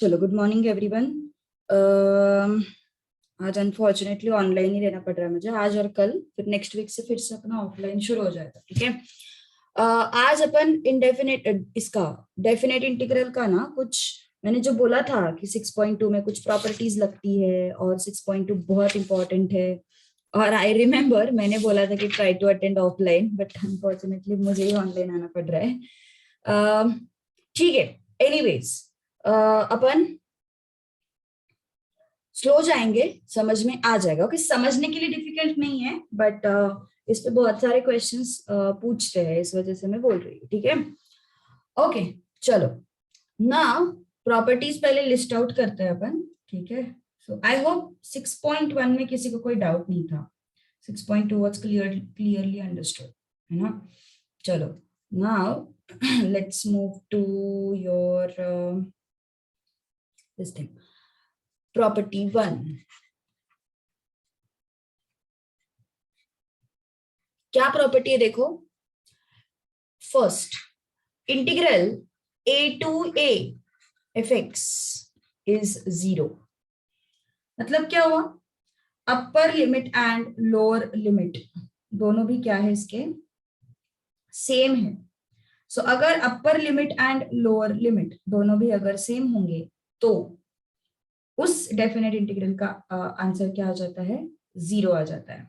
चलो, good morning everyone. आज unfortunately online ही रहना पड़ रहा है मुझे, आज और कल। फिर नेक्स्ट वीक से फिर से अपना ऑफलाइन शुरू हो जाएगा, ठीक है। आज अपन इंडेफिनेट इसका डेफिनेट इंटीग्रल का ना, कुछ मैंने जो बोला था कि 6.2 में कुछ प्रॉपर्टीज लगती है और 6.2 बहुत इंपॉर्टेंट है। और आई रिमेम्बर मैंने बोला था कि try to attend offline, but unfortunately मुझे ही ऑनलाइन आना पड़ रहा है। ठीक है, एनीवेज अपन स्लो जाएंगे, समझ में आ जाएगा। ओके, समझने के लिए डिफिकल्ट नहीं है, बट इस पे बहुत सारे क्वेश्चंस पूछते हैं, इस वजह से मैं बोल रही हूँ, ठीक है। ओके, चलो ना, प्रॉपर्टीज पहले लिस्ट आउट करते हैं अपन, ठीक है। सो आई होप 6.1 में किसी को कोई डाउट नहीं था। 6.2 वाज क्लियरली अंडरस्टूड, है ना। चलो, now let's move to your this thing, property 1। क्या प्रॉपर्टी है देखो। First, integral a to a fx is 0। मतलब क्या हुआ, upper limit and lower limit दोनों भी क्या है इसके, सेम है। सो अगर upper limit and lower limit दोनों भी अगर सेम होंगे तो उस डेफिनेट इंटीग्रल का आंसर क्या आ जाता है, 0 आ जाता है,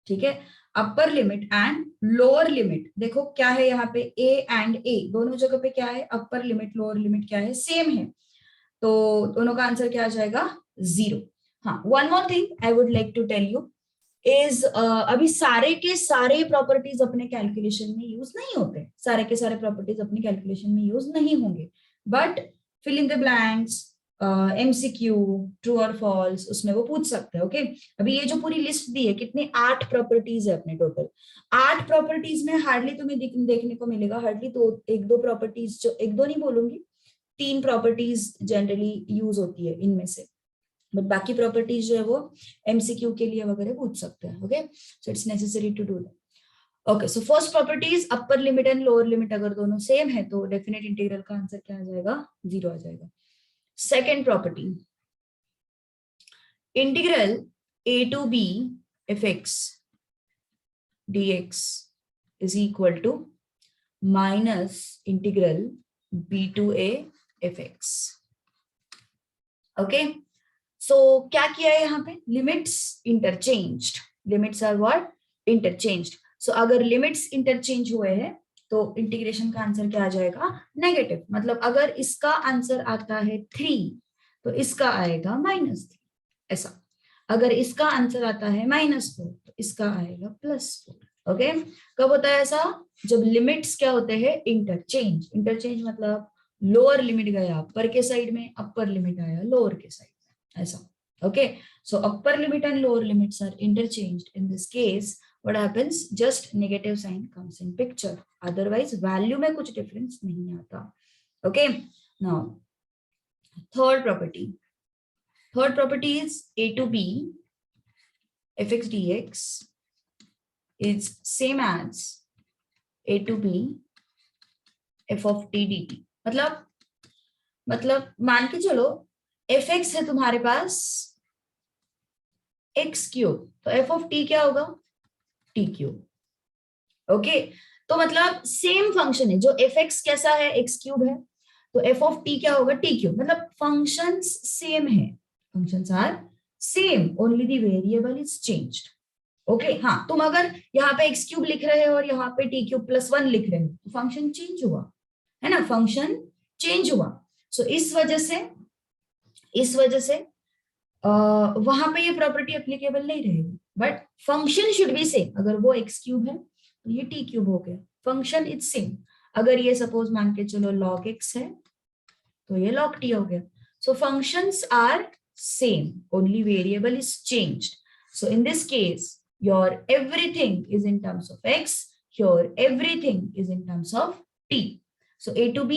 ठीक है। अपर लिमिट एंड लोअर लिमिट, देखो क्या है यहाँ पे, a एंड a दोनों जगह पे क्या है, अपर लिमिट लोअर लिमिट क्या है, सेम है। तो दोनों का आंसर क्या आ जाएगा, 0। हाँ, one more thing I would like to tell you is, अभी सारे के सारे प्रॉपर्टीज अपने कैलकुलेशन में यूज नहीं होते, सारे के सारे प्रॉपर्टीज अपने कैलकुलेशन में यूज नहीं होंगे, but fill in the blanks, MCQ, true और फॉल्स, उसमें वो पूछ सकते हैं। ओके, अभी ये जो पूरी लिस्ट दी है, कितने 8 प्रॉपर्टीज है अपने टोटल। 8 प्रॉपर्टीज में हार्डली तुम्हें देखने को मिलेगा, हार्डली तो एक दो प्रॉपर्टीज, जो एक दो नहीं बोलूंगी, 3 प्रॉपर्टीज जनरली यूज होती है इनमें से, बट बाकी प्रॉपर्टीज जो है वो एमसीक्यू के लिए वगैरह पूछ सकते हैं। Okay, so it's necessary to do that. Okay, so first properties, upper limit and lower limit अगर दोनों सेम है तो डेफिनेट इंटीग्रल का आंसर क्या आ जाएगा, 0 आ जाएगा। Second property, integral a to b fx dx is equal to minus integral b to a fx। Okay, so क्या किया है यहाँ पे, limits interchanged, limits are what, interchanged. So अगर लिमिट्स इंटरचेंज हुए हैं तो इंटीग्रेशन का आंसर क्या आ जाएगा, नेगेटिव। मतलब अगर इसका आंसर आता है 3 तो इसका आएगा -3, ऐसा। अगर इसका आंसर आता है -4 तो इसका आएगा +4। ओके, कब होता है ऐसा, जब लिमिट्स क्या होते हैं, इंटरचेंज। इंटरचेंज मतलब लोअर लिमिट गया अपर के साइड में, अपर लिमिट आया लोअर के साइड में, ऐसा। okay, so upper limit and lower limits are interchanged. In this case what happens, just negative sign comes in picture, otherwise value में कुछ difference नहीं आता। okay, now third property is a to b fx dx is same as a to b f of t dt। मतलब मान के चलो fx है तुम्हारे पास x3, तो f of t क्या होगा, t3। ओके, तो मतलब सेम फंक्शन है, जो fx कैसा है, x3 है, तो f of t क्या होगा, t3। मतलब फंक्शंस सेम है, functions are same, only the variable is changed. Okay, हाँ, तुम अगर यहाँ पे x3 लिख रहे हो और यहाँ पे t3+1 लिख रहे हो तो फंक्शन चेंज हुआ, है ना, फंक्शन चेंज हुआ। सो इस वजह से वहां पे ये प्रॉपर्टी एप्लीकेबल नहीं रहेगी, but function should be same. अगर वो x3 है तो ये t3 हो गया, फंक्शन इज सेम। अगर ये सपोज मान के चलो log x है तो ये log t हो गया। So functions are same, only variable is changed. So in this case your everything is in terms of x, your everything is in terms of t। So a to b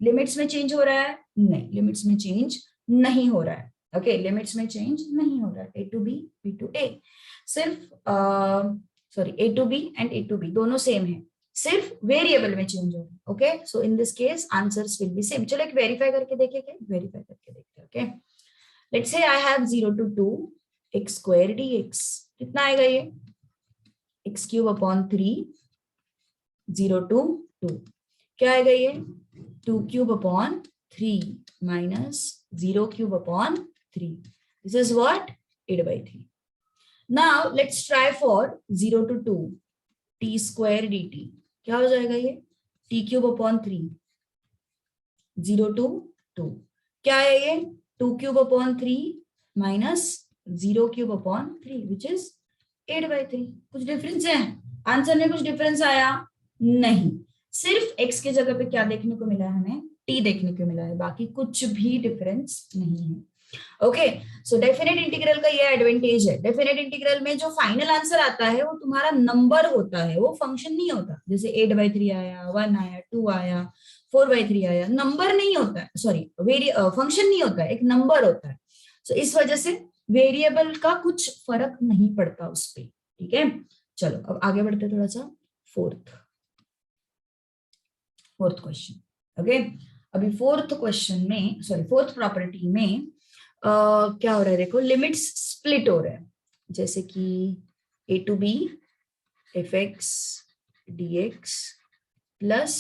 limits में change हो रहा है, नहीं, limits में change नहीं हो रहा है। ओके, लिमिट्स में चेंज नहीं हो रहा है, a to b, b to a, सिर्फ sorry a to b and a to b दोनों सेम है, सिर्फ वेरिएबल में चेंज हो रहा है। Okay, so in this case answers will be same. चलो एक वेरीफाई करके देखेंगे, वेरीफाई करके okay, let's say I have 0 to 2 x square dx, कितना आएगा ये x cube upon 3 0 to 2, क्या आएगा ये 2 cube upon 3 minus 0 cube upon 3, this is what 8 by 3. Now let's try for 0 to 2 t square dt, क्या हो जाएगा ये t cube upon 3 0 to 2, क्या है ये 2 cube upon 3 minus 0 cube upon 3 which is 8 by 3. कुछ डिफरेंस है आंसर में, कुछ डिफरेंस आया नहीं, सिर्फ x के जगह पे क्या देखने को मिला है हमें t देखने को मिला है, बाकी कुछ भी डिफरेंस नहीं है. ओके, सो डेफिनेट इंटीग्रल का ये एडवांटेज है, डेफिनेट इंटीग्रल में जो फाइनल आंसर आता है वो तुम्हारा नंबर होता है, वो फंक्शन नहीं होता. जैसे 8 by 3 आया, 1 आया, 2 आया, 4 by 3 आया, नंबर नहीं होता है, सॉरी फंक्शन नहीं होता है, एक नंबर होता है. सो इस वजह से वेरिएबल का कुछ फर्क नहीं पड़ता उस पर. ठीक है, चलो अब आगे बढ़ते थोड़ा सा. Fourth question. ओके, अभी फोर्थ क्वेश्चन में, सॉरी फोर्थ प्रॉपर्टी में क्या हो रहा है, देखो लिमिट्स स्प्लिट हो रहा है, जैसे कि a to b fx dx प्लस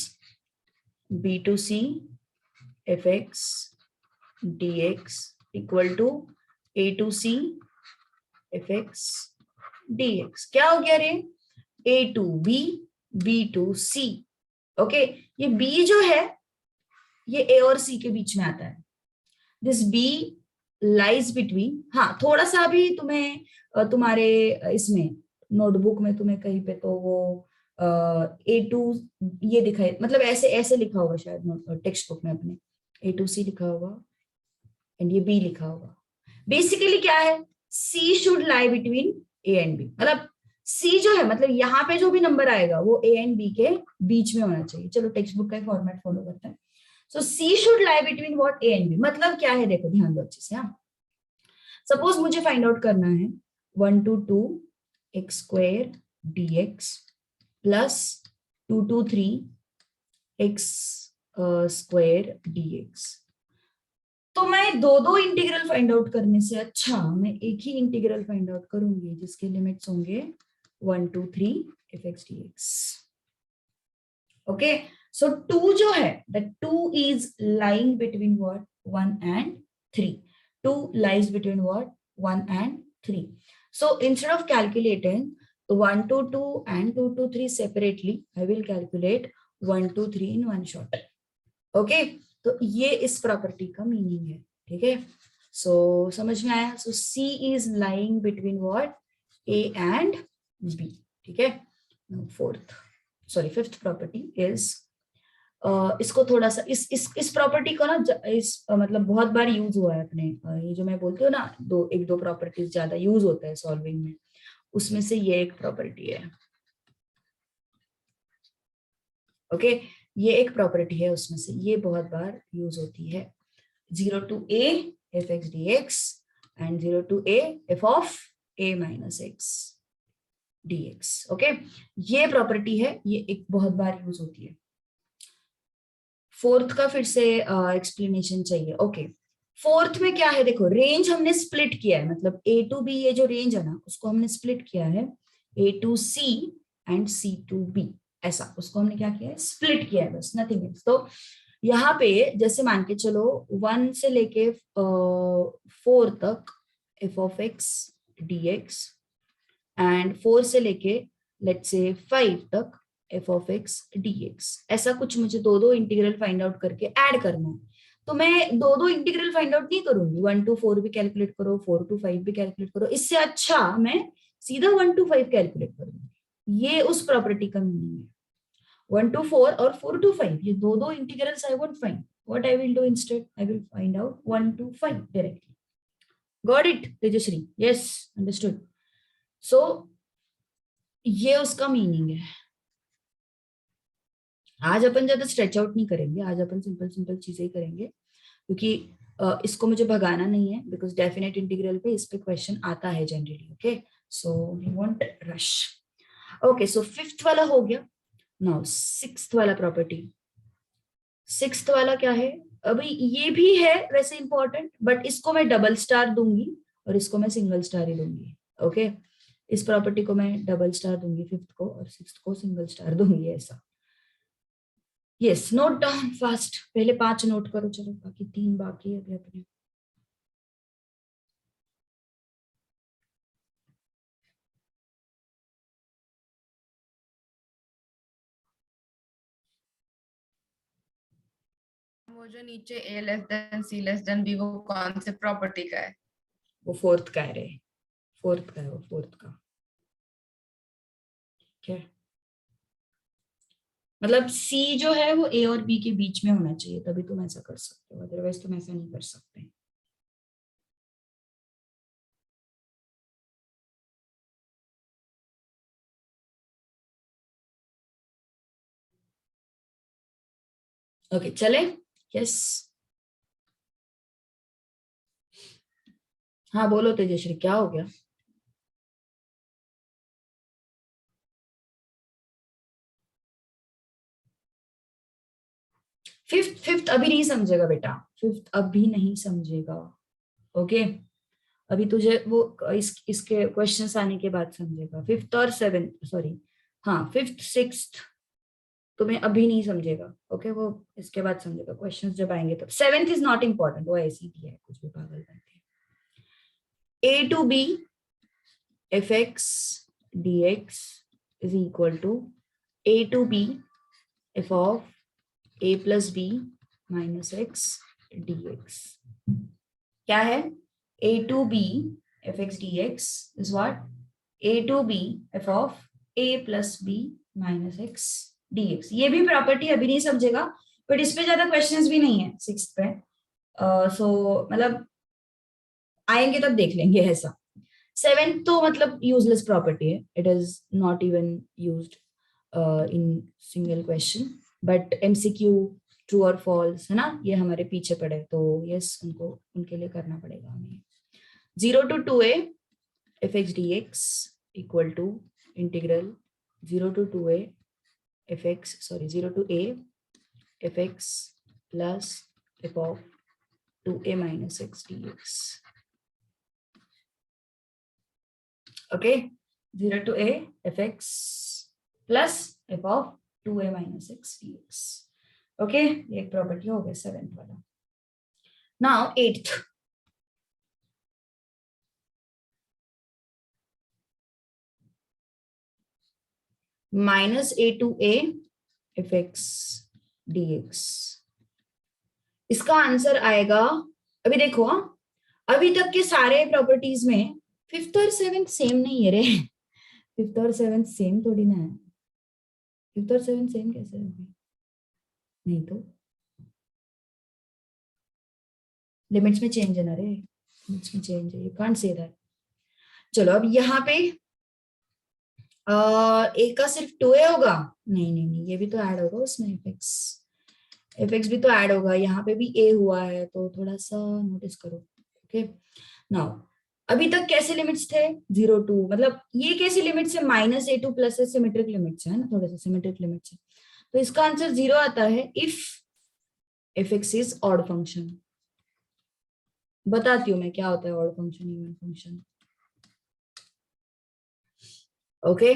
b to c fx dx equal to a to c fx dx. क्या हो गया रे, a to b b to c. Okay, ये b जो है ये a और c के बीच में आता है. दिस b लाइज बिटवीन, हाँ थोड़ा सा भी तुम्हें तुम्हारे इसमें नोटबुक में तुम्हें कहीं पे तो वो A2 ये दिखाई, मतलब ऐसे ऐसे लिखा होगा शायद टेक्स्ट बुक में अपने, A2C लिखा होगा एंड ये B लिखा होगा. बेसिकली क्या है, C should lie between A and B, मतलब C जो है मतलब यहाँ पे जो भी नंबर आएगा वो A एंड B के बीच में होना चाहिए. चलो टेक्स्ट बुक का फॉर्मेट फॉलो करते हैं. So C should lie between what A and B, मतलब क्या है देखो ध्यान दो अच्छे से. हाँ, सपोज मुझे फाइंड आउट करना है 1 to 2 x square dx plus 2 to 3 x square dx. तो मैं दो इंटीग्रल फाइंड आउट करने से अच्छा मैं एक ही इंटीग्रल फाइंड आउट करूंगी जिसके लिमिट्स होंगे 1 to 3 fx dx. Okay, so 2 जो है, that 2 is lying between what 1 and 3. 2 lies between what 1 and 3. So instead of calculating 1 to 2 and 2 to 3 separately, I will calculate 1 to 3 in one shot. Okay, तो ये इस property का meaning है. ठीक है, so समझ में आया. So C is lying between what A and B. ठीक है, फिफ्थ प्रॉपर्टी इज इसको थोड़ा सा इस प्रॉपर्टी को ना मतलब बहुत बार यूज हुआ है अपने, ये जो मैं बोलती हूँ ना एक दो प्रॉपर्टीज ज्यादा यूज होता है सॉल्विंग में, उसमें से ये एक प्रॉपर्टी है. ओके, ये एक प्रॉपर्टी है उसमें से, ये बहुत बार यूज होती है. 0 to a fx dx and 0 to a f of a minus x dx. Okay, ये प्रॉपर्टी है, ये एक बहुत बार यूज होती है. फोर्थ का फिर से एक्सप्लेनेशन चाहिए. ओके, फोर्थ में क्या है देखो, रेंज हमने स्प्लिट किया है, मतलब A to B ये जो रेंज है ना उसको हमने स्प्लिट किया है, A to C and C to B, ऐसा उसको हमने क्या किया है, स्प्लिट किया है, बस नथिंग एल्स. तो यहाँ पे जैसे मान के चलो 1 से लेके 4 तक f of x dx and 4 से लेके लेट्स से 5 तक f of x dx, ऐसा कुछ मुझे दो इंटीग्रल फाइंड आउट करके ऐड करना है. तो मैं दो इंटीग्रल फाइंड आउट नहीं करूंगी, 1 to 4 भी कैलकुलेट करो, 4 to 5 भी कैलकुलेट करो, इससे अच्छा मैं सीधा 1 to 5 कैलकुलेट करूंगी. ये उस प्रॉपर्टी का मीनिंग है. 1 to 4 और 4 to 5 ये दो integrals I won't find, what I will do instead, I will find out 1 to 5 directly. Got it Tejashree? Yes, understood. So ये उसका मीनिंग है. आज अपन ज्यादा स्ट्रेच आउट नहीं करेंगे, आज अपन सिंपल चीजें ही करेंगे, क्योंकि इसको मुझे भगाना नहीं है, बिकॉज डेफिनेट इंटीग्रल पे इस पे क्वेश्चन आता है generally. Okay, so we want rush. Okay, so fifth वाला हो गया. नाउ सिक्स्थ वाला प्रॉपर्टी. सिक्स्थ वाला क्या है, अभी ये भी है वैसे इंपॉर्टेंट, बट इसको मैं डबल स्टार दूंगी और इसको मैं सिंगल स्टार ही दूंगी। ओके, इस प्रॉपर्टी को मैं डबल स्टार दूंगी फिफ्थ को, और सिक्स्थ को सिंगल स्टार दूंगी, ऐसा। यस, नोट डाउन फास्ट, पहले 5 नोट करो, चलो बाकी 3 बाकी है अभी अपने। वो जो नीचे a less than c less than b, वो कौन से प्रॉपर्टी का है? वो फोर्थ का है रे, फोर्थ का है वो, फोर्थ का। ठीक है, मतलब सी जो है वो ए और बी के बीच में होना चाहिए, तभी तुम ऐसा कर सकते हो, अदरवाइज तुम ऐसा नहीं कर सकते। ओके चले, यस। हाँ बोलो तेजश्री, क्या हो गया? फिफ्थ, फिफ्थ अभी नहीं समझेगा बेटा, फिफ्थ अभी नहीं समझेगा। ओके, अभी तुझे वो इसके क्वेश्चंस आने के बाद समझेगा, फिफ्थ और सेवेंथ, सॉरी हाँ फिफ्थ सिक्स्थ तुम्हें अभी नहीं समझेगा। ओके, वो इसके बाद समझेगा, क्वेश्चंस जब आएंगे तब। सेवेंथ इज नॉट इम्पोर्टेंट, वो ऐसी ही है, कुछ भी पागल बनते हैं। A to B F x D X is equal to A to B F of a plus B minus x D X. क्या है? a to B F x D X is what? a to B F of a plus B minus x D X. ये भी property अभी नहीं समझेगा, but इस पे ज्यादा क्वेश्चंस भी नहीं है सिक्स पे। सो मतलब आएंगे तब देख लेंगे ऐसा। सेवेंथ तो मतलब यूजलेस प्रॉपर्टी है, it is not even used in single question, but MCQ true और फॉल्स है ना, ये हमारे पीछे पड़े, तो यस उनको उनके लिए करना पड़ेगा हमें। 0 to 2a f x D x equal to integral 0 to 2a f x, sorry 0 to a f x plus f of 2a minus x D x. Okay, 0 to a f x plus f of 2a minus x D x. Okay, ये एक property हो गया seventh वाला। Now eighth, minus a to a f x D x. इसका answer आएगा, अभी देखो हाँ, अभी तक के सारे प्रॉपर्टीज में फिफ्थ और सेवेंथ सेम नहीं है रे। फिफ्थ और सेवेंथ सेम थोड़ी ना है, फिफ्थ और सेवेंथ सेम कैसे होगी? नहीं तो लिमिट्स में चेंज है ना रे, लिमिट्स में चेंज है, यू कांट से दैट। चलो अब यहाँ पे ए का सिर्फ 2a होगा, नहीं नहीं नहीं, ये भी तो ऐड होगा उसमें, एफ एक्स भी तो ऐड होगा, यहाँ पे भी ए हुआ है, तो थोड़ा सा नोटिस करो। ओके, नाउ अभी तक कैसे लिमिट्स थे? 0 to, मतलब ये कैसी लिमिट्स है? Minus a to plus symmetric limits है ना, थोड़ा सा सिमेट्रिक लिमिट्स है, तो इसका आंसर 0 आता है if F x is odd function. बताती हूँ मैं क्या होता है odd function, even function. Okay,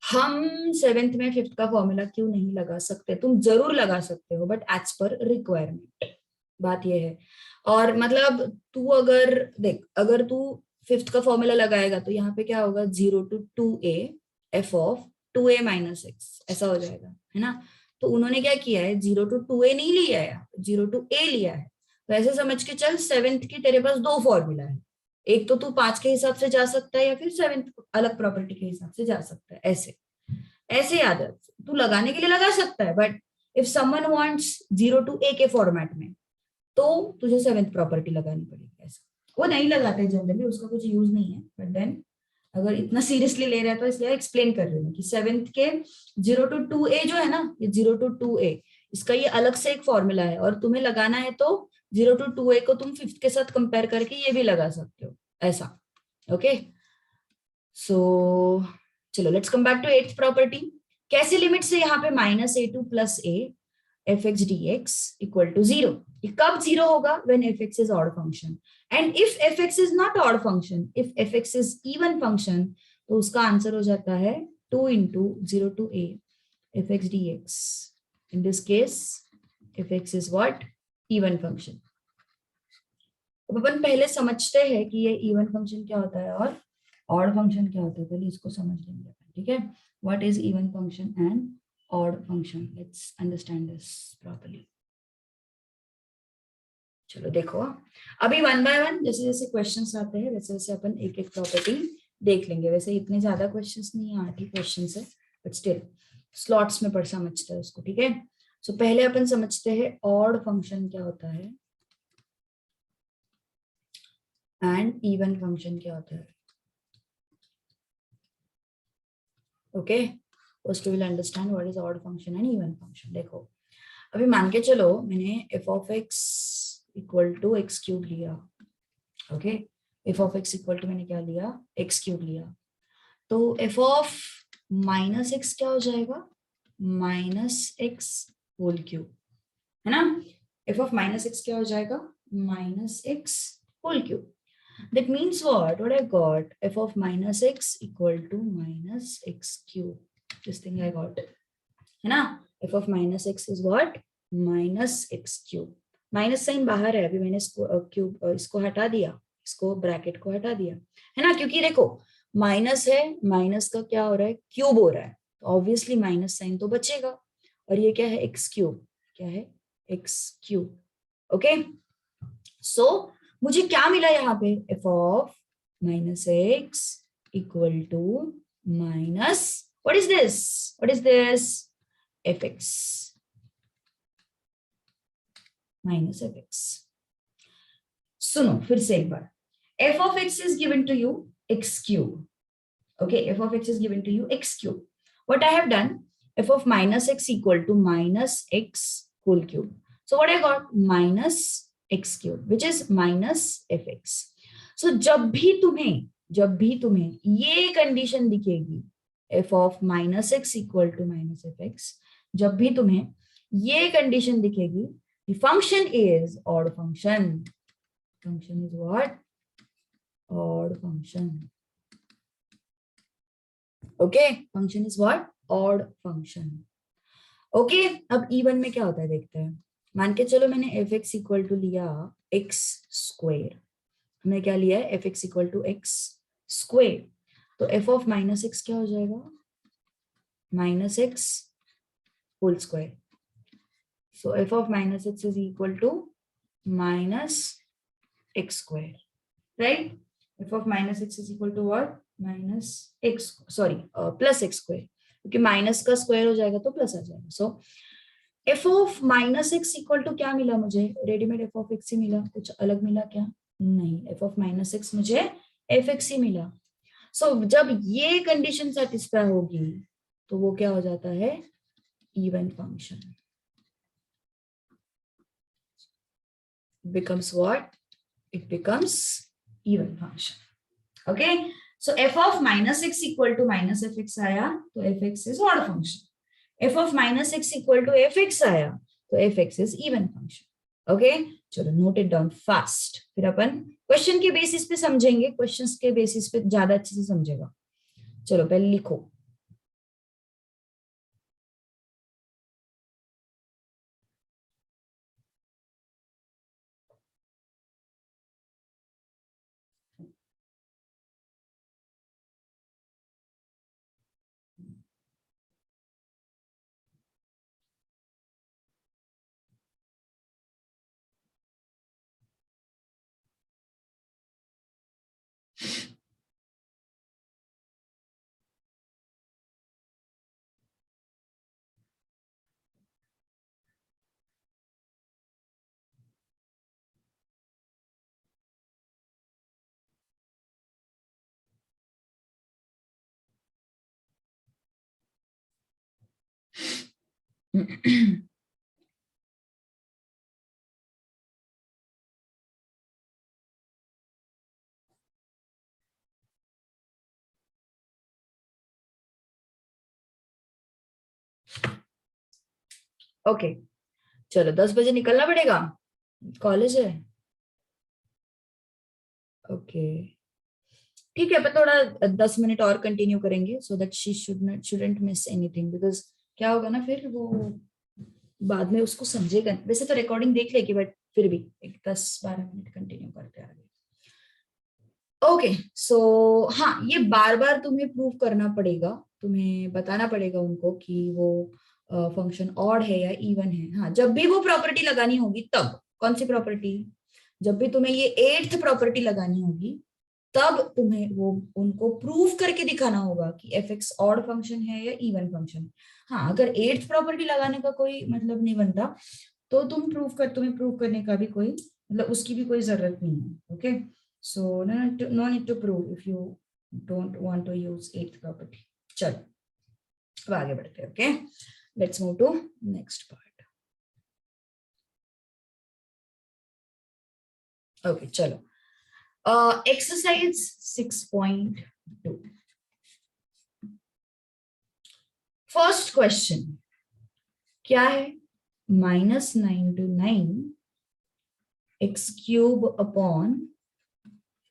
हम सेवेंथ में फिफ्थ का फॉर्मूला क्यों नहीं लगा सकते? तुम जरूर लगा सकते हो, बट एज पर रिक्वायरमेंट, बात ये है। और मतलब तू अगर देख, अगर तू फिफ्थ का फॉर्मूला लगाएगा तो यहाँ पे क्या होगा? 0 to 2a F of 2a minus x, ऐसा हो जाएगा, है ना। तो उन्होंने क्या किया है? 0 to 2a नहीं लिया है, 0 to a लिया है। तो ऐसे समझ के चल, सेवेंथ की तेरे पास 2 फॉर्मूला है, एक तो तू 5 के हिसाब से जा सकता है, या फिर सेवेंथ अलग प्रॉपर्टी के हिसाब से जा सकता है। ऐसे ऐसे याद है, तू लगाने के लिए लगा सकता है, but if someone wants 0 to a के फॉर्मेट में, तो तुझे सेवेंथ प्रॉपर्टी लगानी पड़ेगी। ऐसा वो नहीं लगाते जनरली, उसका कुछ यूज नहीं है, बट देन अगर इतना सीरियसली ले रहा है तो इसलिए एक्सप्लेन कर रही हूँ कि सेवेंथ के 0 to 2a जो है ना, ये 0 to 2a, इसका ये अलग से एक फॉर्मूला है, और तुम्हें लगाना है तो 0 to 2a को तुम फिफ्थ के साथ कंपेयर करके ये भी लगा सकते हो, ऐसा। ओके, सो चलो let's come back to eighth property. कैसी लिमिट से यहाँ पे minus a to plus a, fx dx equal to 0. ये कब 0 होगा? When fx is odd function. And if fx is not odd function, if fx is even function, तो उसका answer हो जाता है 2 into 0 to a fx dx. In this case, fx is what? Even function. अब अपन पहले समझते हैं कि ये इवन फंक्शन क्या होता है और ऑड फंक्शन क्या होता है. पहले इसको समझ लेंगे अपन, ठीक है. What is even function and odd function? Let's understand this properly. चलो देखो, अभी वन बाय वन जैसे जैसे क्वेश्चंस आते हैं वैसे वैसे अपन एक एक प्रॉपर्टी देख लेंगे. वैसे इतने ज्यादा क्वेश्चंस नहीं है, 8 ही क्वेश्चंस है, बट स्टिल स्लॉट्स में पढ़ समझते हैं उसको, ठीक है. सो पहले अपन समझते हैं ऑड फंक्शन क्या होता है एंड इवन फंक्शन क्या होता है. Okay, first will understand what is odd function and even function. देखो, अभी मान के चलो मैंने f of x equal to X cube लिया. Okay, f of x equal to मैंने क्या लिया? एक्स क्यूब लिया. तो f of माइनस एक्स क्या हो जाएगा? माइनस एक्स होल क्यूब, है ना. f of माइनस एक्स क्या हो जाएगा? Minus x whole cube. That means what I got? F of minus x equal to minus x cube. This thing I got. है ना? F of minus x is what? Minus x cube. Minus sign बाहर है, अभी मैंने इसको cube इसको हटा दिया, इसको ब्रैकेट को हटा दिया, है ना. क्योंकि देखो माइनस है, माइनस का क्या हो रहा है? क्यूब हो रहा है, तो ऑब्वियसली माइनस साइन तो बचेगा. और ये क्या है? X cube. क्या है? X cube. ओके, सो मुझे क्या मिला यहाँ पे? f of minus x equal to minus, what is this? What is this? fx minus fx. सुनो फिर से एक बार. f of x is given to you x cube. Okay, f of x is given to you x cube. What I have done? f of minus x equal to minus x whole cube. So what I got? Minus x cube, which is minus fx. So जब भी तुम्हें ये condition दिखेगी, f of minus x equal to minus fx, जब भी तुम्हें ये condition दिखेगी, the function is odd function. Function is what? Odd function. Okay, function is what? Odd function. Okay, अब इवन में क्या होता है देखते हैं. मान के चलो मैंने एफ एक्स इक्वल टू लिया एक्स स्क्वेयर. हमने क्या लिया है? F x equal to x square. तो एफ ऑफ माइनस एक्स क्या हो जाएगा? Minus x whole square. So F of minus x is equal to minus x square, right. F of minus x is equal to what? Minus x, sorry plus x square, क्योंकि minus का square हो जाएगा तो plus आ जाएगा. सो f of minus x equal to क्या मिला मुझे? रेडीमेड f ऑफ एक्स ही मिला, कुछ अलग मिला क्या? नहीं, f ऑफ माइनस एक्स मुझे एफ एक्स ही मिला. सो जब ये कंडीशन सेटिस्फाई होगी तो वो क्या हो जाता है? Even function. Becomes what? It becomes even function. Okay, so f of minus x equal to minus F x आया तो f x is odd function. f of minus x equal to fx आया तो fx is even function. Okay, चलो note it down fast. फिर अपन question के basis पे समझेंगे, questions के बेसिस पे ज्यादा अच्छे से समझेगा. चलो पहले लिखो. ओके, चलो 10 बजे निकलना पड़ेगा, कॉलेज है। ओके ठीक है, पर थोड़ा 10 मिनट और कंटिन्यू करेंगे so that she shouldn't miss anything, because क्या होगा ना फिर वो बाद में उसको समझेगा। वैसे तो रिकॉर्डिंग देख लेगी बट फिर भी एक 10-12 मिनट कंटिन्यू करते आगे। ओके सो हाँ, ये बार बार तुम्हें प्रूव करना पड़ेगा, तुम्हें बताना पड़ेगा उनको कि वो फंक्शन ऑड है या इवन है। हाँ, जब भी वो प्रॉपर्टी लगानी होगी तब। कौन सी प्रॉपर्टी? जब भी तुम्हें ये 8th प्रॉपर्टी लगानी होगी तब तुम्हें वो उनको प्रूव करके दिखाना होगा कि एफ एक्स ऑड फंक्शन है या इवन फंक्शन। हाँ, अगर 8th प्रॉपर्टी लगाने का कोई मतलब नहीं बनता तो तुम्हें प्रूव करने का भी कोई मतलब उसकी भी कोई जरूरत नहीं है। Okay so no need to prove if you don't want to use 8th property. चलो अब आगे बढ़ते हैं। Okay let's move to next part. Okay चलो एक्सरसाइज 6.2 फर्स्ट क्वेश्चन क्या है? -9 to 9 x cube upon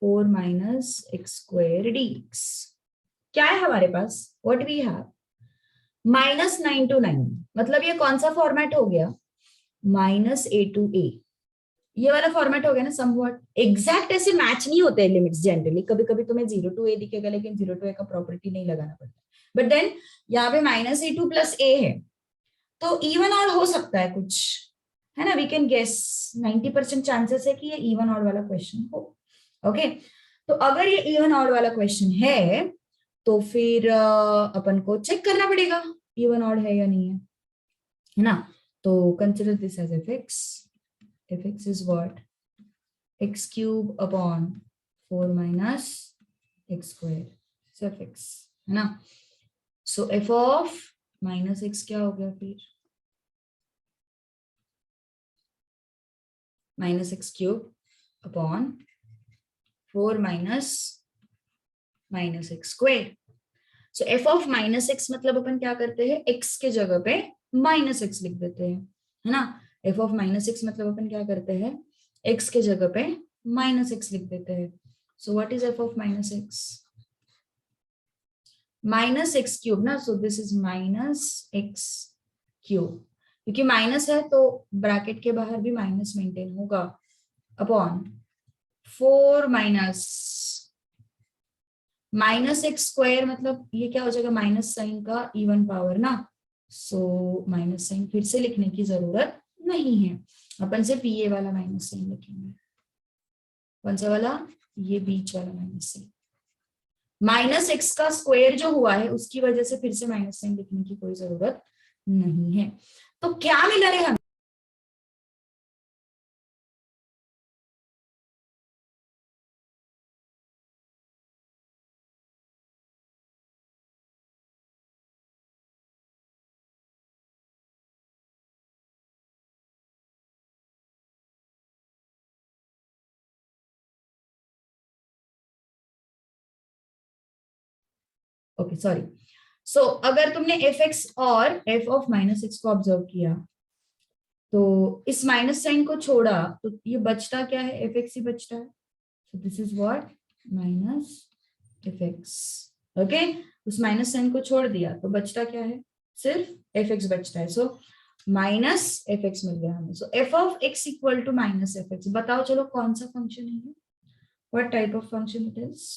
4 minus x square dx। क्या है हमारे पास? What we have? -9 to 9 मतलब ये कौन सा फॉर्मेट हो गया? -a to a, ये वाला फॉर्मेट हो गया ना समवॉट। एग्जैक्ट ऐसे मैच नहीं होते लिमिट्स जनरली, कभी कभी तुम्हें 0 to a दिखेगा लेकिन 0 to a का प्रॉपर्टी नहीं लगाना पड़ता। बट देन यहाँ पे -a2 + a है तो इवन ऑड हो सकता है कुछ, है ना? वी कैन गेस 90% चांसेस है कि ये इवन ऑड वाला क्वेश्चन हो। ओके तो अगर ये इवन ऑड वाला क्वेश्चन है तो फिर अपन को चेक करना पड़ेगा इवन ऑड है या नहीं है ना? तो consider this as f x is what? x cube upon 4 minus x square, so f x है ना? so f of minus x क्या हो गया फिर? -x cube upon 4 minus x square। so f of -x मतलब अपन क्या करते हैं? x के जगह पे -x लिख देते हैं, है ना? f of -x मतलब अपन क्या करते हैं? x के जगह पे -x लिख देते हैं। so what is f of -x? -x cube ना, so this is -x cube, क्योंकि माइनस है तो ब्रैकेट के बाहर भी माइनस मेंटेन होगा, अपॉन 4 माइनस x स्क्वायर मतलब ये क्या हो जाएगा? माइनस साइन का इवन पावर ना, सो माइनस साइन फिर से लिखने की जरूरत नहीं है, अपन सिर्फ ये वाला माइनस साइन लिखेंगे। कौन सा वाला? ये बीच वाला माइनस साइन। -x का स्क्वायर जो हुआ है उसकी वजह से फिर से माइनस साइन लिखने की कोई जरूरत नहीं है। तो क्या मिला है हमें? ओके सॉरी, सो अगर तुमने एफ एक्स और एफ ऑफ -x को ऑब्जर्व किया तो इस माइनस साइन को छोड़ा तो ये बचता क्या है? एफ एक्स ही बचता है। So this is what? Minus F x. Okay उस माइनस साइन को छोड़ दिया तो बचता क्या है? सिर्फ एफ एक्स बचता है। सो माइनस एफ एक्स मिल गया हमें। So F of X equal to minus F X. बताओ चलो कौन सा फंक्शन है ये? What type of function it is?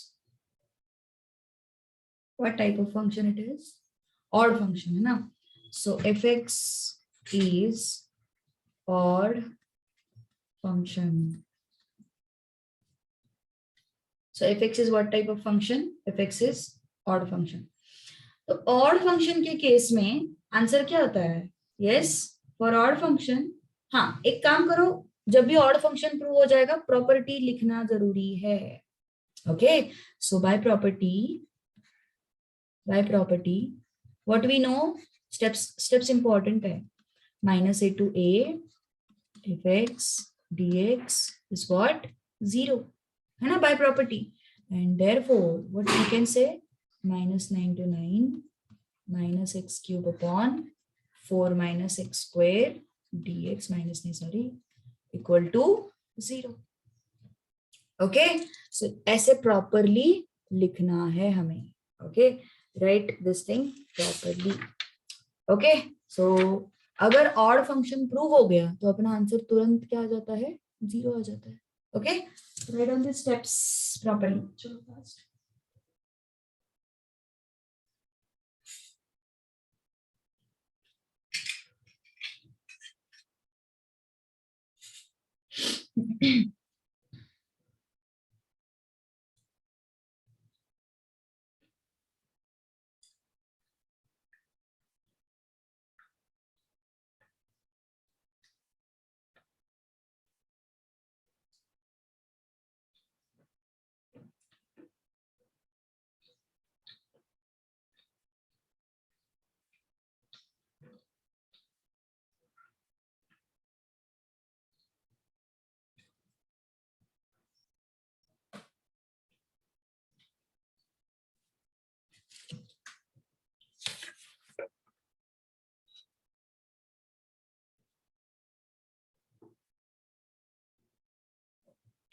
What type of function it is? Odd function है ना? So f(x) is odd function. So f(x) is what type of function? f(x) is odd function. तो odd function के case में answer क्या होता है? Yes, for odd function। हाँ एक काम करो, जब भी odd function प्रूव हो जाएगा प्रॉपर्टी लिखना जरूरी है। Okay, so by property what we know, steps important है। -a to a f x dx is what? 0 है ना, by property, and therefore what we can say? -9 to 9 -x cube upon 4 - x square dx minus नहीं sorry equal to 0. Okay, so ऐसे properly लिखना है हमें. Okay, right this thing properly. Okay, so अगर odd function prove हो गया तो अपना आंसर तुरंत क्या आ जाता है, 0 आ जाता है. Okay, right on the steps properly. चलो फास्ट.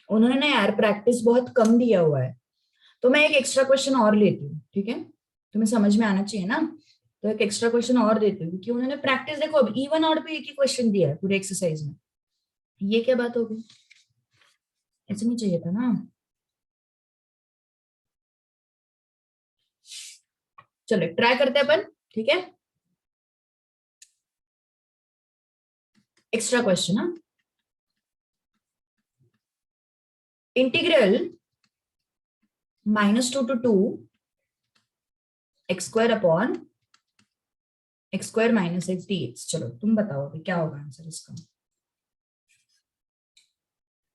उन्होंने ना यार प्रैक्टिस बहुत कम दिया हुआ है, तो मैं एक एक्स्ट्रा क्वेश्चन और लेती हूँ. ठीक है, तुम्हें समझ में आना चाहिए ना, तो एक एक्स्ट्रा क्वेश्चन और देती हूँ क्योंकि उन्होंने प्रैक्टिस देखो अब इवन ऑड पे एक ही क्वेश्चन दिया है पूरे एक्सरसाइज में. ये क्या बात हो गई, ऐसे नहीं चाहिए था ना. चलो ट्राई करते हैं अपन. ठीक है, एक्स्ट्रा क्वेश्चन ना, integral -2 to 2 x square upon x square minus x dx. चलो तुम बताओ अभी क्या होगा आंसर इसका.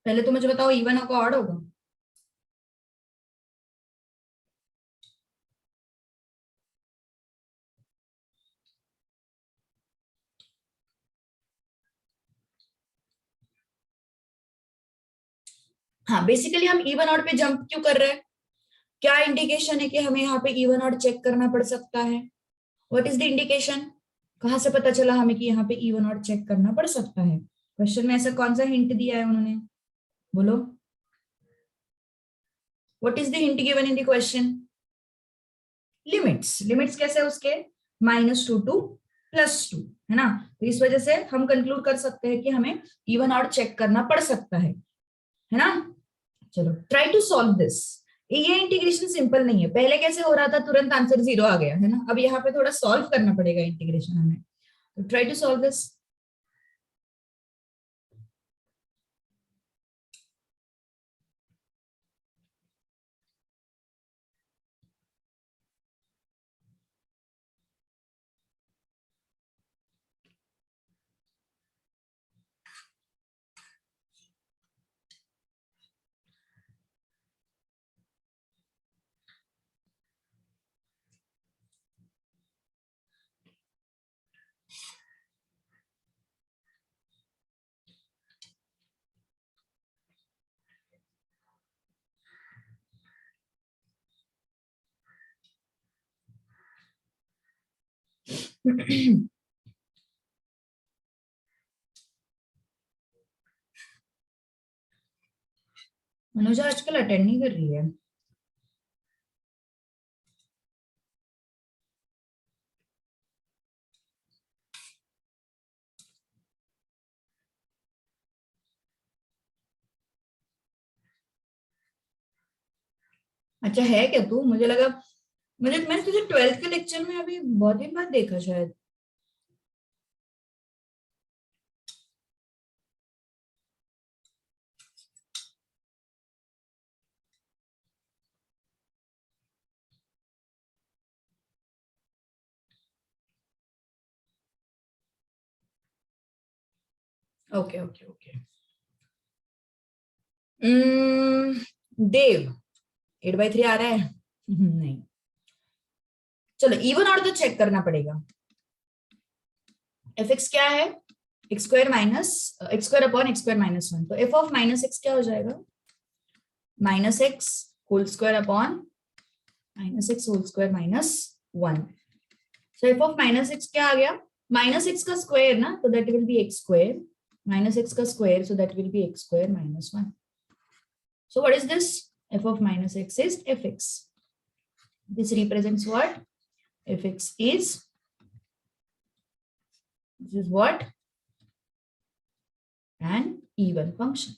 पहले तो मुझे बताओ इवन होगा ऑड होगा. हाँ, बेसिकली हम इवन ऑड पे जंप क्यों कर रहे हैं, क्या इंडिकेशन है कि हमें यहाँ पे इवन ऑड चेक करना पड़ सकता है. व्हाट इज द इंडिकेशन, कहां से पता चला हमें कि यहाँ पे इवन ऑड चेक करना पड़ सकता है. क्वेश्चन में ऐसा कौन सा हिंट दिया है उन्होंने, बोलो. What is the hint given in the question, limits. Limits कैसे उसके, -2 to +2 है ना. तो इस वजह से हम कंक्लूड कर सकते हैं कि हमें इवन ऑड चेक करना पड़ सकता है ना. चलो ट्राई टू सॉल्व दिस. ये इंटीग्रेशन सिंपल नहीं है, पहले कैसे हो रहा था तुरंत आंसर 0 आ गया है ना, अब यहाँ पे थोड़ा सॉल्व करना पड़ेगा इंटीग्रेशन हमें. तो try to solve this. Manoja आजकल अटेंड नहीं कर रही है. अच्छा है क्या तू, मुझे लगा, मैंने तुझे 12th के लेक्चर में अभी बहुत दिन बाद देखा शायद. Okay okay okay. देव 8/3 आ रहा है. नहीं, चलो इवन ऑड तो चेक करना पड़ेगा. एफ एक्स क्या है, x square minus x square upon x square minus 1. तो एफ ऑफ माइनस एक्स क्या हो जाएगा, minus x whole square upon minus x whole square minus 1. So F of minus x क्या आ गया, माइनस एक्स का स्क्वायर ना, तो that will be x square, minus x का square, so that will be x square minus 1. So what is this? F of minus x is fx. This represents what? Fx is, this is what? An even function.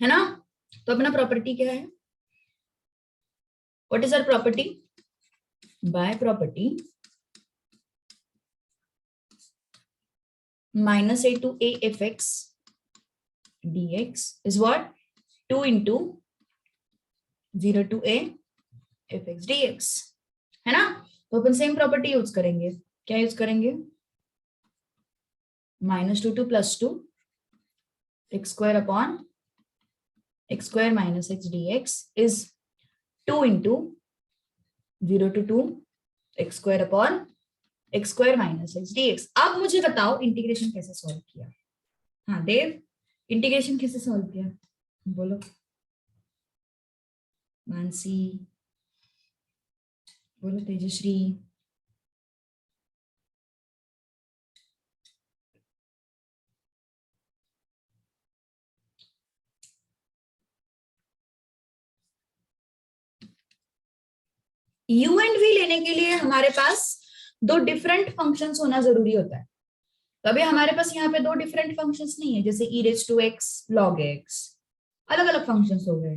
है ना? तो अपना property क्या है? What is our property? By property, minus a to a fx dx is what? 2 into 0 to a fx dx. है ना? तो अपन same property use करेंगे. क्या यूज करेंगे? -2 to +2 x square upon x square minus x dx is 2 into 0 to 2 x square upon x square minus x dx. अब मुझे बताओ integration कैसे सॉल्व किया? हाँ देव, इंटीग्रेशन कैसे सॉल्व किया? बोलो. मानसी, बोलो. तेजश्री, यू एंड वी लेने के लिए हमारे पास दो डिफरेंट फंक्शंस होना जरूरी होता है. तो अभी हमारे पास यहाँ पे दो डिफरेंट फंक्शंस नहीं है, जैसे e raised to x log x, अलग अलग फंक्शंस हो गए.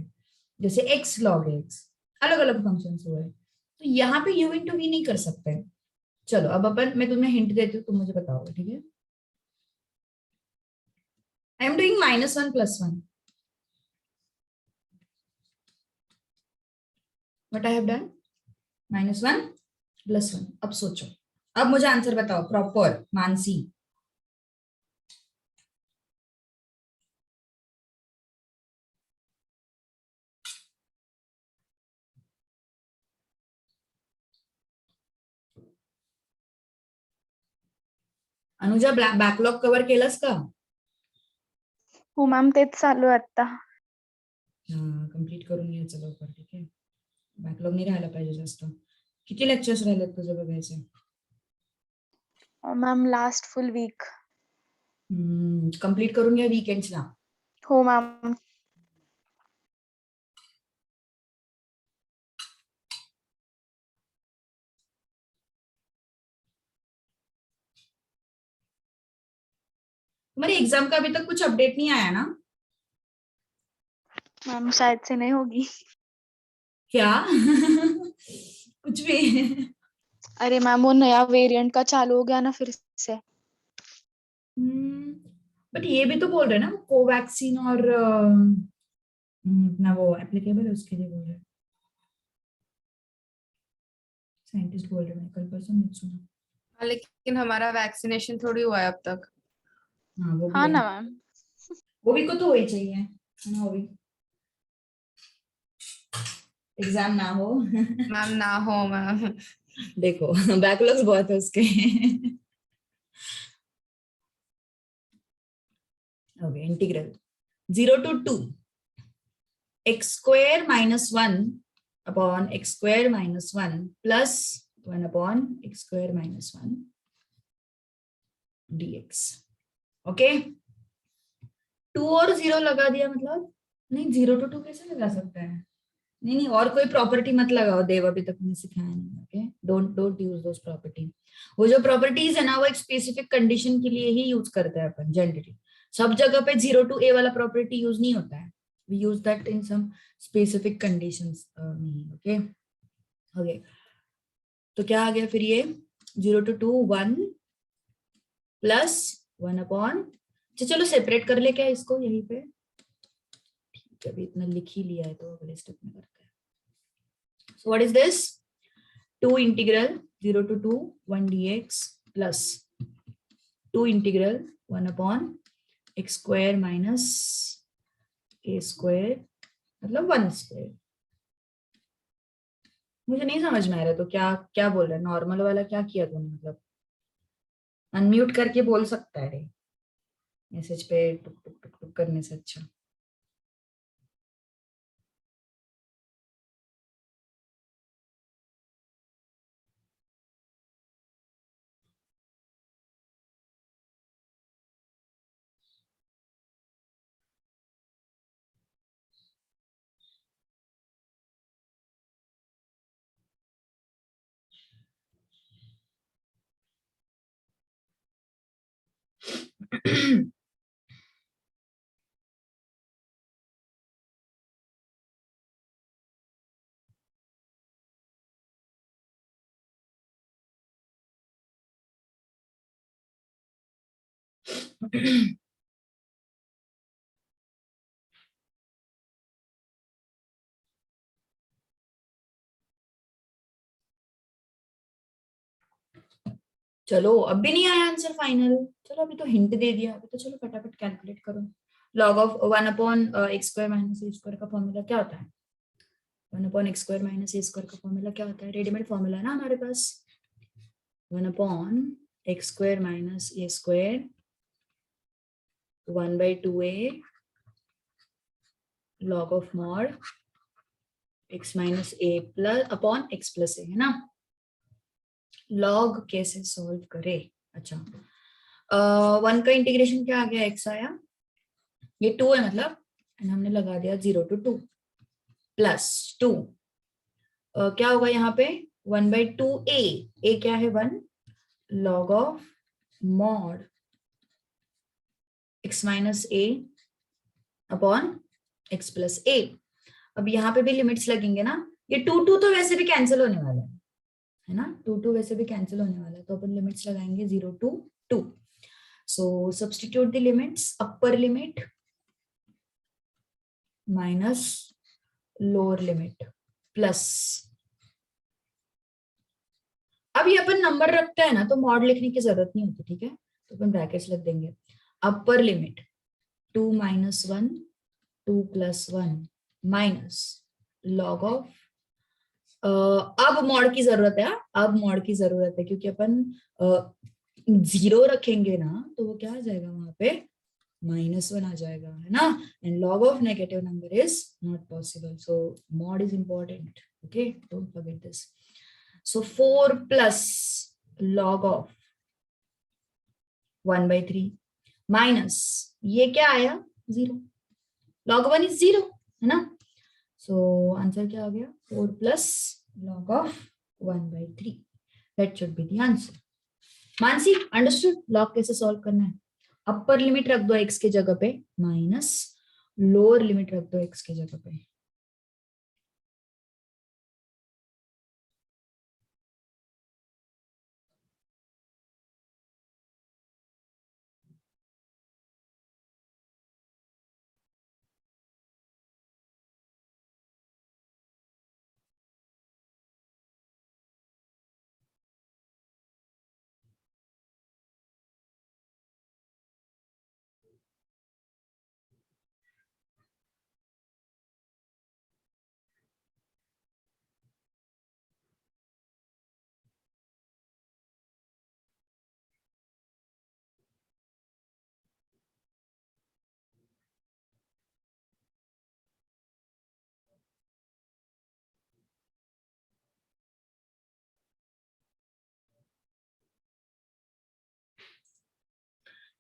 जैसे x log x, अलग अलग फंक्शंस हो गए. तो यहाँ पे u इंटू वी नहीं कर सकते. चलो अब अपन, मैं तुम्हें हिंट देती हूँ, तुम मुझे बताओगे. ठीक है? I am doing -1 + 1. What I have done? -1 + 1. अब सोचो, अब मुझे आंसर बताओ proper. Mansi, Anuja, backlog cover केलंस का? हो मॅम, तेच चालू आहे आता. हा, कम्प्लीट करून घ्यायचं लवकर. ठीक आहे? बॅकलॉग नाही राहायला पाहिजे जास्त. किती लेक्चर्स राहिलेत तुझं बघायचे? Ma'am last full week. Complete करून घ्या वीकेंड्सला. हो मॅम. तुम्हारी एग्जाम का अभी तक कुछ अपडेट नहीं आया ना? मैम शायद से नहीं होगी. क्या? कुछ भी? अरे मैम, वो नया वेरिएंट का चालू हो गया ना फिर से. बट ये भी तो बोल रहे हैं ना, कोवैक्सीन और अपना वो एप्लीकेबल है, उसके लिए बोल रहे हैं. साइंटिस्ट बोल रहे हैं, कल परसों नहीं सुना. हाँ, लेकिन हमारा वैक्सीनेशन थोड़ी हुआ है अब तक. हाँ वो भी हाँ है. ना मैम. वो भी को तो वही चाहिए है ना. वो भी एग्जाम ना हो. मैम ना हो मैम. देखो बैकलॉग्स बहुत है उसके. Okay, integral 0 to 2 x square minus 1 upon x square minus 1 plus 1 upon x square minus 1 dx. Okay, 2 और 0 लगा दिया मतलब नहीं. 0 to 2 कैसे लगा सकता है? नहीं नहीं, और कोई प्रॉपर्टी मत लगाओ देव, अभी तक मैंने सिखाया नहीं. Okay, don't use those property. वो जो प्रॉपर्टीज है ना, वो एक स्पेसिफिक कंडीशन के लिए ही यूज करते हैं अपन जनरली. सब जगह पे 0 to a वाला प्रॉपर्टी यूज नहीं होता है. We use that in some specific conditions. Okay okay, तो क्या आ गया फिर ये? 0 to 2 1 प्लस 1 अपॉन. चलो सेपरेट कर ले क्या इसको यहीं पे? ठीक है, अभी इतना लिख ही लिया है तो अगले स्टेप में करते हैं. So what is this? 2 integral 0 to 2 1 dx plus 2 integral 1 upon x square minus a square मतलब 1 square. मुझे नहीं समझ में आ रहा, तो क्या क्या बोल रहा है? नॉर्मल वाला क्या किया तूने? मतलब अनम्यूट करके बोल सकता है रे, मैसेज पे टुक टुक टुक टुक करने से अच्छा. चलो अब भी नहीं आया आंसर फाइनल। चलो अभी तो हिंट दे दिया, अभी तो चलो फटाफट कैलकुलेट करो। लॉग ऑफ 1/x² - a² का फॉर्मूला क्या होता है? 1/x² - a² का फॉर्मूला क्या होता है? रेडीमेड फॉर्मूला है ना हमारे पास। 1/x² - a², 1/2a log of mod x - a plus upon x + a, है ना। लॉग कैसे सॉल्व करे? अच्छा, 1 का इंटीग्रेशन क्या आ गया? x आया, ये 2 है मतलब, एंड हमने लगा दिया 0 to 2 प्लस 2। क्या होगा यहाँ पे? 1/2a, a क्या है? 1 log of mod x - a upon x + a। अब यहाँ पे भी लिमिट्स लगेंगे ना, ये 2 तो वैसे भी कैंसिल होने वाला है ना, 2 वैसे भी कैंसिल होने वाला है, तो अपन लिमिट्स लगाएंगे 0 to 2। So substitute the limits, upper limit minus lower limit plus, अब ये अपन नंबर रखते हैं ना तो मॉड लिखने की जरूरत नहीं होती, ठीक है, तो अपन ब्रैकेट्स लग देंगे। Upper limit 2 - 1 2 + 1 minus log of, अब मॉड की जरूरत है, अब मॉड की जरूरत है क्योंकि अपन 0 रखेंगे ना तो वो क्या आ जाएगा वहां पे? -1 आ जाएगा, है ना। And log of negative number is not possible, so mod is important, okay, don't forget this. So 4 plus log of 1/3 minus ये क्या आया? 0, log 1 is 0, है ना। सो आंसर क्या आ गया? 4 plus log of 1/3, that should be the answer. Mansi, understood log कैसे solve करना है? अपर लिमिट रख दो x के जगह पे माइनस लोअर लिमिट रख दो x के जगह पे।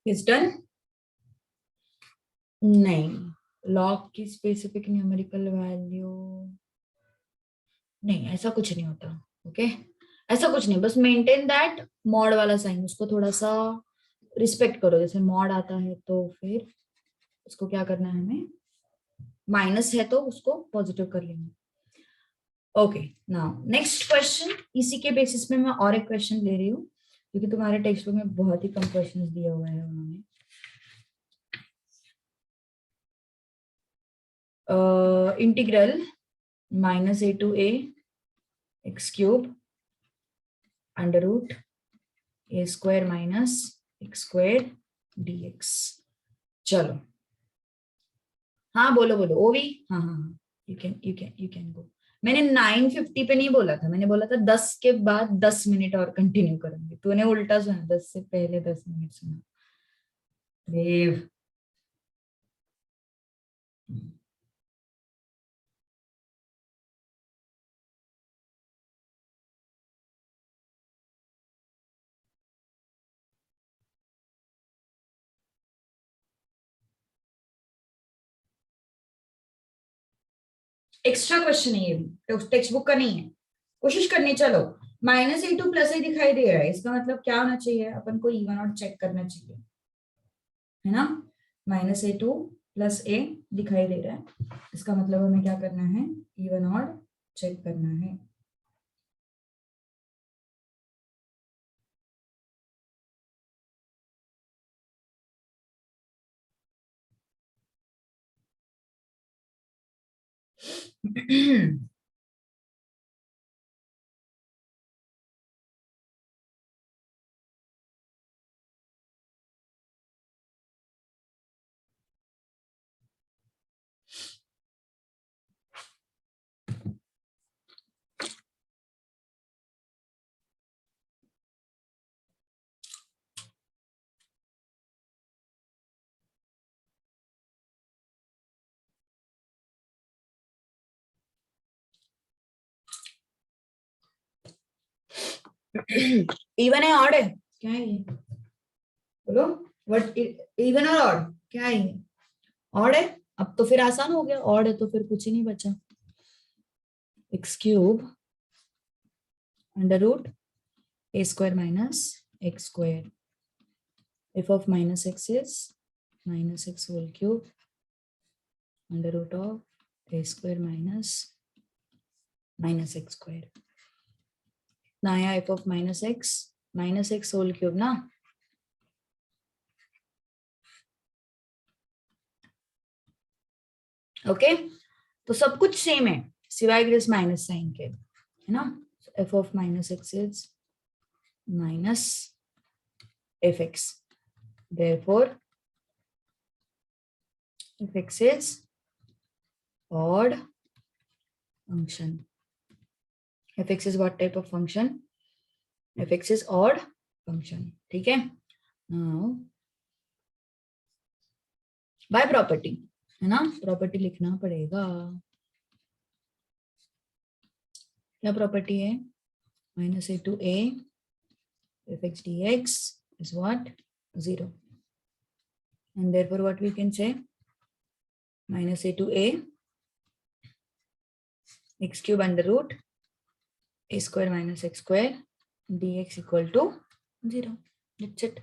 Is done? नहीं, लॉग की स्पेसिफिक न्यूमेरिकल वैल्यू नहीं, ऐसा कुछ नहीं होता, ओके, ऐसा कुछ नहीं, बस मेंटेन दैट मॉड वाला साइन, उसको थोड़ा सा रिस्पेक्ट करो। जैसे मॉड आता है तो फिर उसको क्या करना है हमें? माइनस है तो उसको पॉजिटिव कर लेंगे। ओके, नाउ नेक्स्ट क्वेश्चन, इसी के बेसिस में मैं और एक क्वेश्चन ले रही हूँ क्योंकि तुम्हारे टेक्स्ट बुक में बहुत ही कम क्वेश्चंस दिया हुआ है उन्होंने। Integral -a to a x³ √a² - x² dx। चलो, हाँ बोलो बोलो ओवी, हाँ हाँ हाँ, यू कैन गो। मैंने 9:50 पे नहीं बोला था, मैंने बोला था 10 के बाद 10 मिनट और कंटिन्यू करूंगी। तूने उल्टा सुना, 10 से पहले 10 मिनट सुना। देव, एक्स्ट्रा क्वेश्चन है ये भी, टेक्स्ट बुक का नहीं है। कोशिश करनी, चलो -a to +a दिखाई दे रहा है, इसका मतलब क्या होना चाहिए? अपन को इवन और चेक करना चाहिए। है ना, -a2 प्लस a दिखाई दे रहा है, इसका मतलब हमें क्या करना है, इवन ऑड चेक करना है। इवन है ऑड है, क्या है ये, बोलो, व्हाट, इवन और ऑड, क्या है ये, ऑड है। अब तो फिर आसान हो गया, ऑड है तो फिर कुछ ही नहीं बचा, x³ under root a² minus x², f of minus x is -x whole cube under root of a² minus x², ना आया f of -x whole cube ना, ओके तो सब कुछ सेम है सिवाय इस माइनस साइन के, है ना, f of -x is minus fx, therefore fx is odd function. fx is what type of function, fx is odd function, ठीक है। now by property, है ना, प्रॉपर्टी लिखना पड़ेगा, क्या प्रॉपर्टी है, -a2a fx dx is what, 0, and therefore what we can say, -a2a x³ under root a² minus x² dx equal to 0, that's it,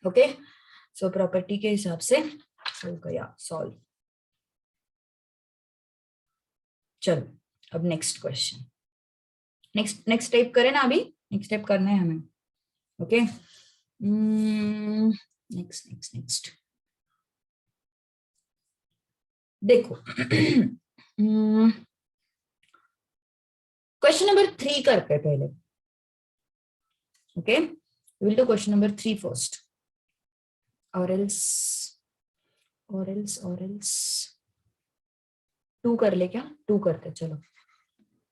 okay, so property के हिसाब से हो गया सॉल्व। चलो अब नेक्स्ट क्वेश्चन, नेक्स्ट टाइप करें ना, अभी नेक्स्ट टाइप करना है हमें, ओके, नेक्स्ट देखो, क्वेश्चन नंबर 3 करते हैं पहले, okay, will do question number 3 first, और एल्स 2 कर ले क्या, 2 करते चलो,